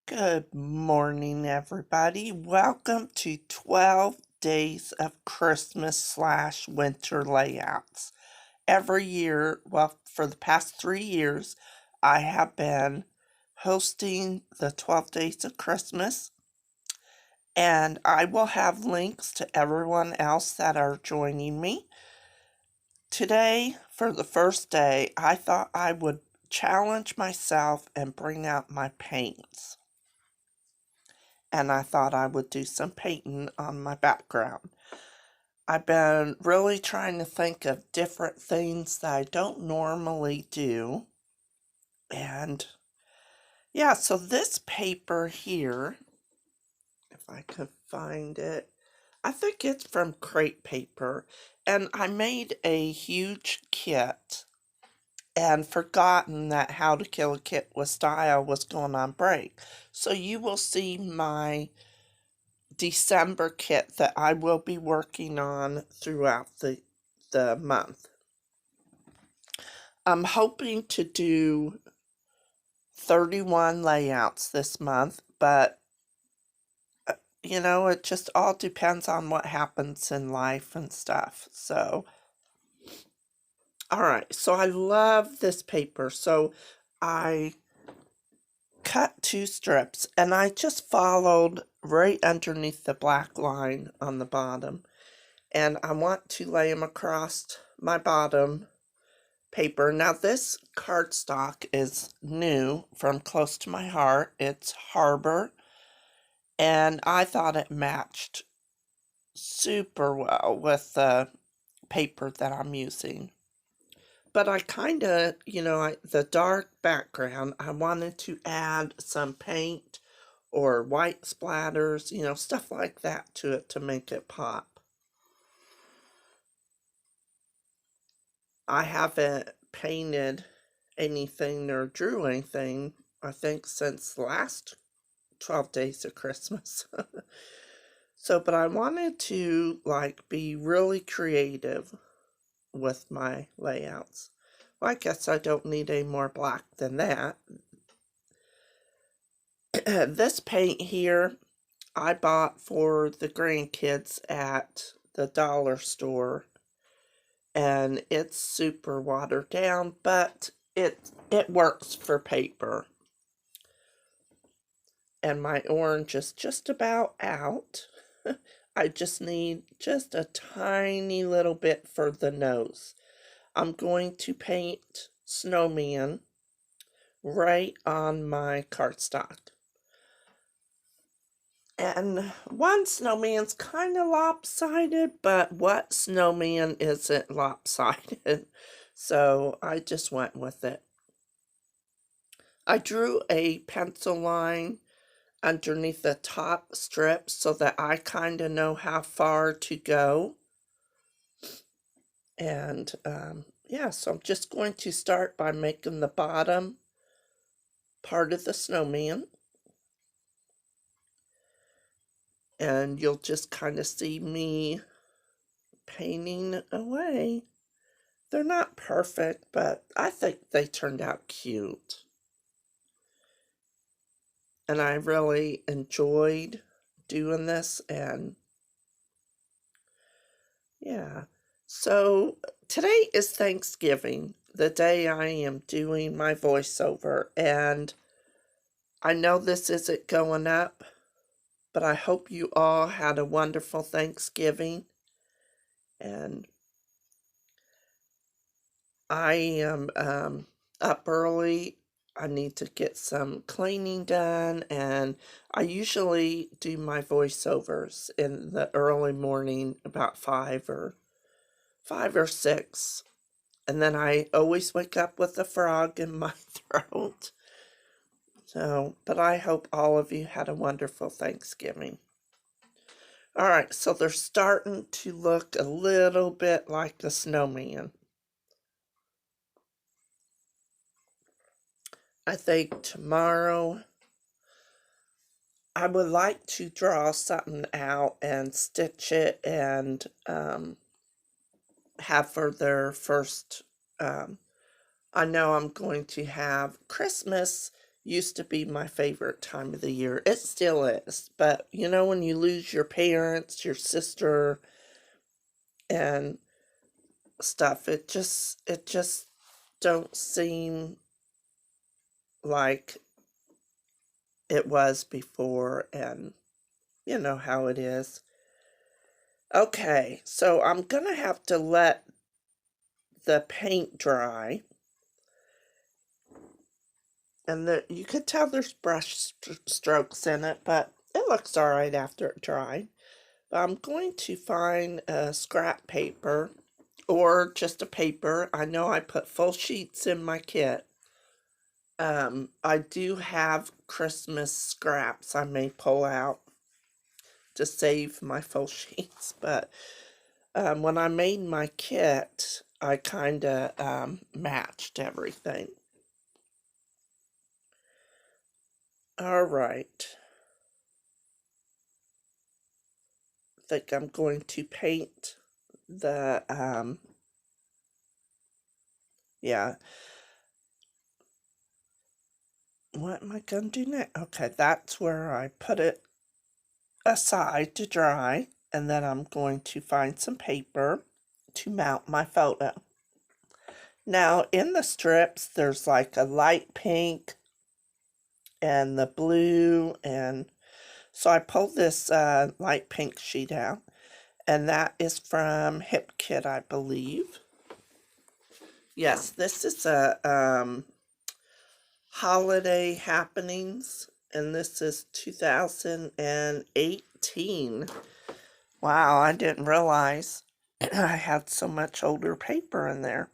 Good morning, everybody. Welcome to 12 Days of Christmas / Winter Layouts. Every year, well, for the past 3 years, I have been hosting the 12 Days of Christmas, and I will have links to everyone else that are joining me. Today, for the first day, I thought I would challenge myself and bring out my paints. And I thought I would do some painting on my background. I've been really trying to think of different things that I don't normally do. And yeah, so this paper here, if I could find it, I think it's from Crate Paper. And I made a huge kit and forgotten that How to Kill a Kit with Style was going on break. So you will see my December kit that I will be working on throughout the month. I'm hoping to do 31 layouts this month, but it just all depends on what happens in life and stuff. So, all right, so I love this paper. So I cut 2 strips and I just followed right underneath the black line on the bottom. And I want to lay them across my bottom paper. Now this cardstock is new from Close to My Heart. It's Harbor, and I thought it matched super well with the paper that I'm using. But I kind of, the dark background, I wanted to add some paint or white splatters, stuff like that to it to make it pop. I haven't painted anything or drew anything, I think, since last 12 Days of Christmas. So, but I wanted to, be really creative with my layouts. Well, I guess I don't need any more black than that. This paint here, I bought for the grandkids at the dollar store, and it's super watered down, but it works for paper. And my orange is just about out. I just need just a tiny little bit for the nose. I'm going to paint Snowman right on my cardstock. And one snowman's kind of lopsided, but what snowman isn't lopsided? So I just went with it. I drew a pencil line underneath the top strip so that I kind of know how far to go. And yeah, so I'm just going to start by making the bottom part of the snowman. And you'll just kind of see me painting away. They're not perfect, but I think they turned out cute. And I really enjoyed doing this, and yeah. So today is Thanksgiving, the day I am doing my voiceover, and I know this isn't going up, but I hope you all had a wonderful Thanksgiving, and I am up early. I need to get some cleaning done, and I usually do my voiceovers in the early morning, about 5 or 6, and then I always wake up with a frog in my throat. So, but I hope all of you had a wonderful Thanksgiving. All right, so they're starting to look a little bit like the snowman. I think tomorrow I would like to draw something out and stitch it and have for their first. I know I'm going to have Christmas. used to be my favorite time of the year. It still is. But, you know, when you lose your parents, your sister, and stuff, it just don't seem like it was before, and you know how it is. Okay, so I'm gonna have to let the paint dry, and you could tell there's brush strokes in it, but it looks all right after it dried. But I'm going to find a scrap paper or just a paper. I know I put full sheets in my kit. I do have Christmas scraps I may pull out to save my full sheets, but when I made my kit, I kind of matched everything. All right. I think I'm going to paint the, yeah. What am I going to do next? Okay, that's where I put it aside to dry, and then I'm going to find some paper to mount my photo. Now, in the strips, there's like a light pink and the blue, and so I pulled this light pink sheet out, and that is from Hip Kit, I believe. Yes, this is a holiday happenings, and this is 2018. Wow, I didn't realize I had so much older paper in there.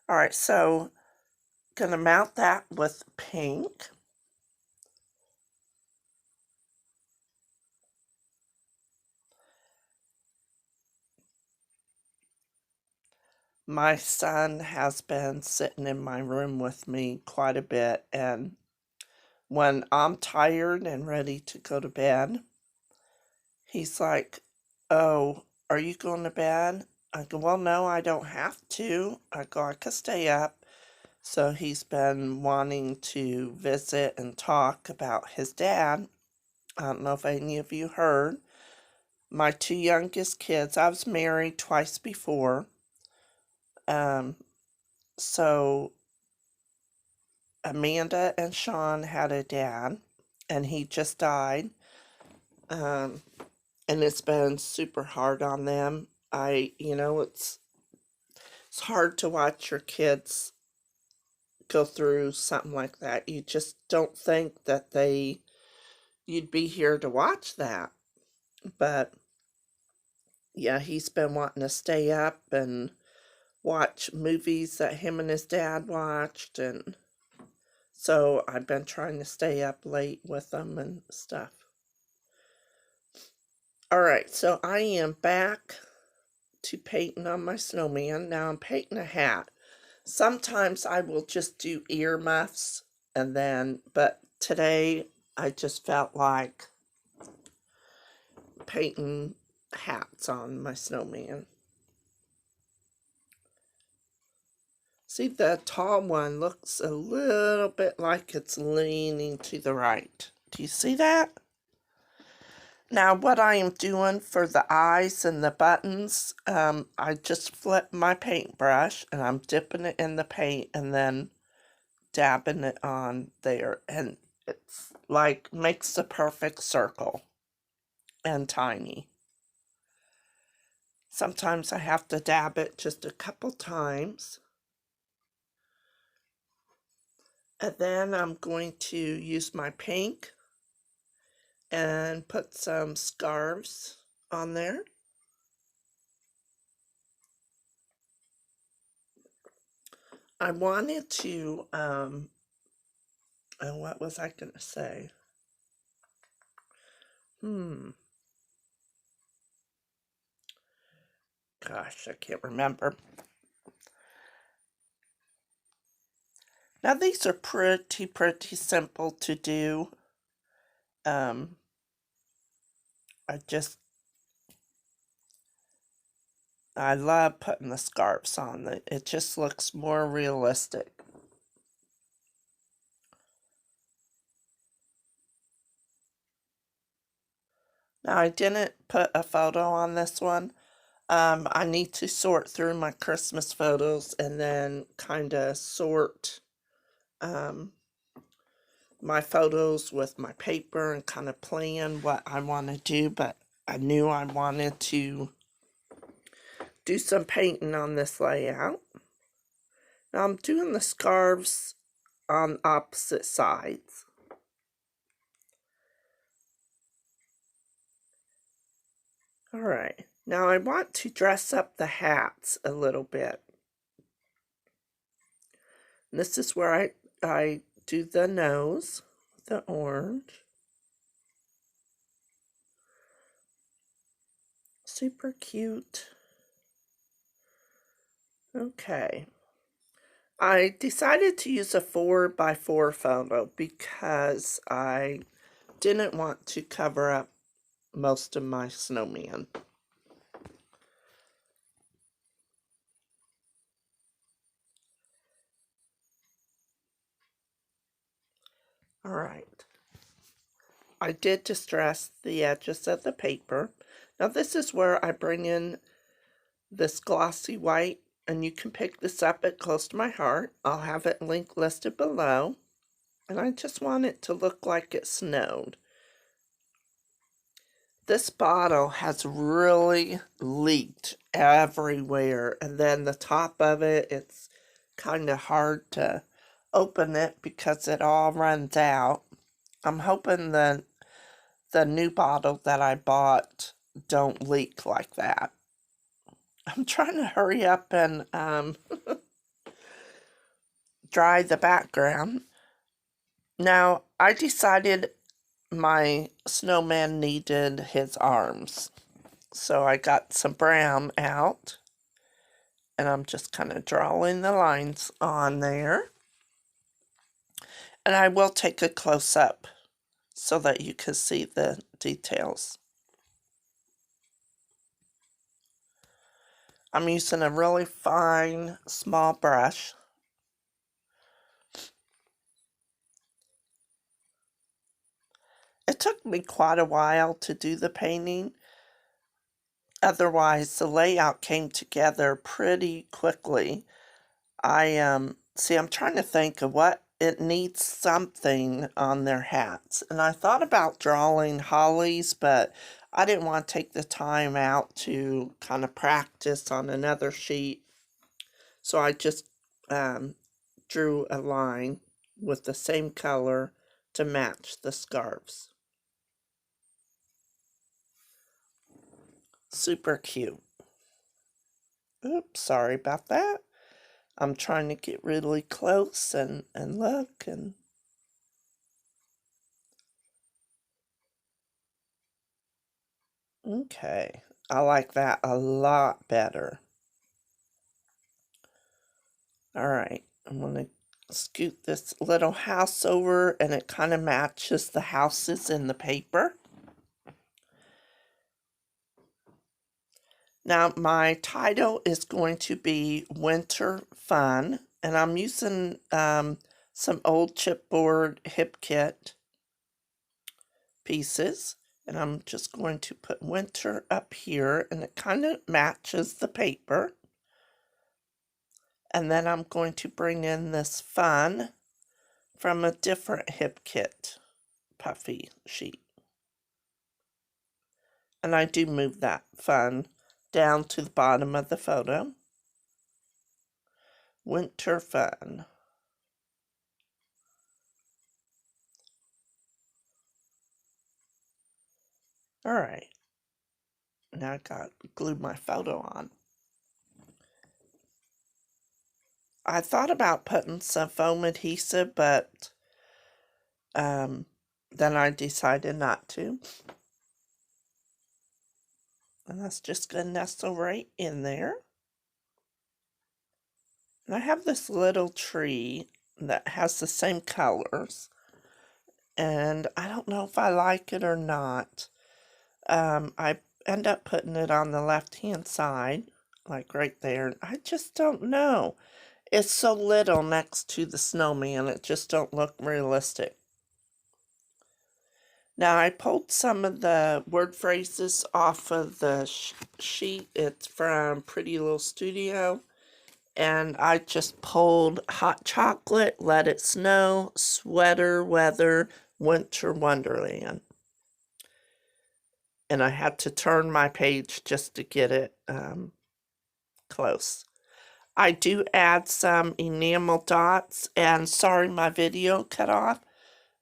All right, so gonna mount that with pink. My son has been sitting in my room with me quite a bit, and when I'm tired and ready to go to bed, he's like, "Oh, are you going to bed?" I go, "Well, no, I don't have to." I go, "I could stay up." So he's been wanting to visit and talk about his dad. I don't know if any of you heard. My two youngest kids, I was married twice before. Um, so Amanda and Sean had a dad, and he just died. Um, and it's been super hard on them. It's hard to watch your kids go through something like that. You just don't think that you'd be here to watch that. But yeah, he's been wanting to stay up and watch movies that him and his dad watched, and so I've been trying to stay up late with them and stuff. All right, so I am back to painting on my snowman. Now I'm painting a hat. Sometimes I will just do earmuffs, but today I just felt like painting hats on my snowman. See, the tall one looks a little bit like it's leaning to the right. Do you see that? Now, what I am doing for the eyes and the buttons, I just flip my paintbrush and I'm dipping it in the paint and then dabbing it on there. And it's like makes the perfect circle and tiny. Sometimes I have to dab it just a couple times. And then I'm going to use my pink and put some scarves on there. I wanted to, what was I going to say? Gosh, I can't remember. Now these are pretty simple to do. Um, I love putting the scarves on. It just looks more realistic. Now, I didn't put a photo on this one. I need to sort through my Christmas photos and then kind of sort my photos with my paper and kind of plan what I want to do, but I knew I wanted to do some painting on this layout. Now I'm doing the scarves on opposite sides. Alright, now I want to dress up the hats a little bit. And this is where I do the nose, the orange. Super cute. Okay. I decided to use a 4x4 photo because I didn't want to cover up most of my snowman. Alright. I did distress the edges of the paper. Now this is where I bring in this glossy white, and you can pick this up at Close to My Heart. I'll have it link listed below. And I just want it to look like it snowed. This bottle has really leaked everywhere, and then the top of it, it's kind of hard to open it because it all runs out. I'm hoping that the new bottle that I bought don't leak like that. I'm trying to hurry up and dry the background. Now, I decided my snowman needed his arms. So I got some brown out, and I'm just kind of drawing the lines on there. And I will take a close-up so that you can see the details. I'm using a really fine, small brush. It took me quite a while to do the painting. Otherwise, the layout came together pretty quickly. I'm trying to think of what it needs something on their hats. And I thought about drawing hollies, but I didn't want to take the time out to kind of practice on another sheet. So I just drew a line with the same color to match the scarves. Super cute. Oops, sorry about that. I'm trying to get really close and look and... Okay, I like that a lot better. Alright, I'm going to scoot this little house over, and it kind of matches the houses in the paper. Now, my title is going to be Winter Fun, and I'm using some old chipboard hip kit pieces, and I'm just going to put winter up here, and it kind of matches the paper. And then I'm going to bring in this fun from a different hip kit puffy sheet. And I do move that fun down to the bottom of the photo. Winter Fun. Alright. Now I got glued my photo on. I thought about putting some foam adhesive, but then I decided not to. And that's just going to nestle right in there. And I have this little tree that has the same colors. And I don't know if I like it or not. I end up putting it on the left-hand side, like right there. I just don't know. It's so little next to the snowman, it just don't look realistic. Now I pulled some of the word phrases off of the sheet. It's from Pretty Little Studio. And I just pulled hot chocolate, let it snow, sweater weather, winter wonderland. And I had to turn my page just to get it close. I do add some enamel dots, and sorry my video cut off,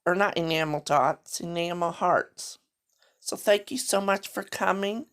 or not enamel dots, enamel hearts. So thank you so much for coming.